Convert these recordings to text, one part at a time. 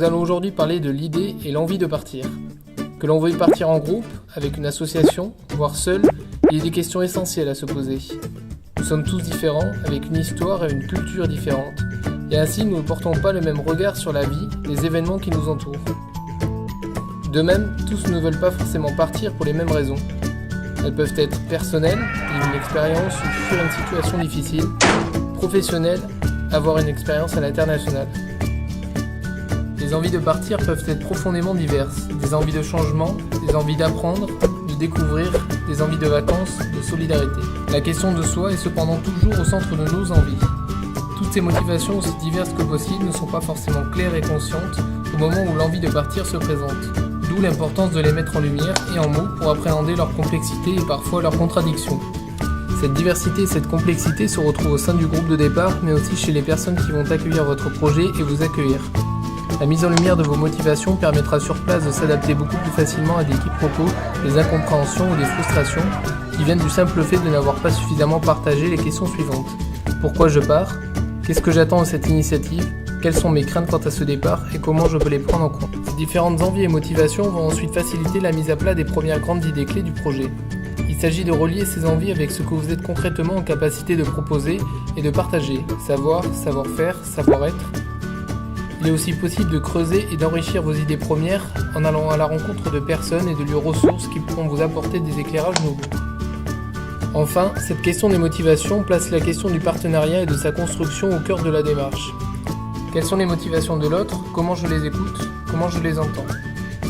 allons aujourd'hui parler de l'idée et l'envie de partir. Que l'on veuille partir en groupe, avec une association, voire seul, il y a des questions essentielles à se poser. Nous sommes tous différents, avec une histoire et une culture différentes, et ainsi nous ne portons pas le même regard sur la vie, les événements qui nous entourent. De même, tous ne veulent pas forcément partir pour les mêmes raisons. Elles peuvent être personnelles, vivre une expérience ou fuir une situation difficile, professionnelles, avoir une expérience à l'international. Les envies de partir peuvent être profondément diverses, des envies de changement, des envies d'apprendre, de découvrir, des envies de vacances, de solidarité. La question de soi est cependant toujours au centre de nos envies. Toutes ces motivations, aussi diverses que possible, ne sont pas forcément claires et conscientes au moment où l'envie de partir se présente. D'où l'importance de les mettre en lumière et en mots pour appréhender leur complexité et parfois leurs contradictions. Cette diversité et cette complexité se retrouvent au sein du groupe de départ, mais aussi chez les personnes qui vont accueillir votre projet et vous accueillir. La mise en lumière de vos motivations permettra sur place de s'adapter beaucoup plus facilement à des quiproquos, des incompréhensions ou des frustrations qui viennent du simple fait de n'avoir pas suffisamment partagé les questions suivantes. Pourquoi je pars ? Qu'est-ce que j'attends de cette initiative ? Quelles sont mes craintes quant à ce départ et comment je peux les prendre en compte ? Ces différentes envies et motivations vont ensuite faciliter la mise à plat des premières grandes idées clés du projet. Il s'agit de relier ces envies avec ce que vous êtes concrètement en capacité de proposer et de partager, savoir, savoir-faire, savoir-être. Il est aussi possible de creuser et d'enrichir vos idées premières en allant à la rencontre de personnes et de lieux ressources qui pourront vous apporter des éclairages nouveaux. Enfin, cette question des motivations place la question du partenariat et de sa construction au cœur de la démarche. Quelles sont les motivations de l'autre ? Comment je les écoute ? Comment je les entends ?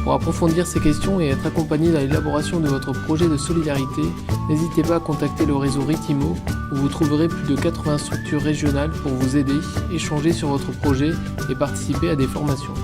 Pour approfondir ces questions et être accompagné dans l'élaboration de votre projet de solidarité, n'hésitez pas à contacter le réseau Ritimo où vous trouverez plus de 80 structures régionales pour vous aider, échanger sur votre projet et participer à des formations.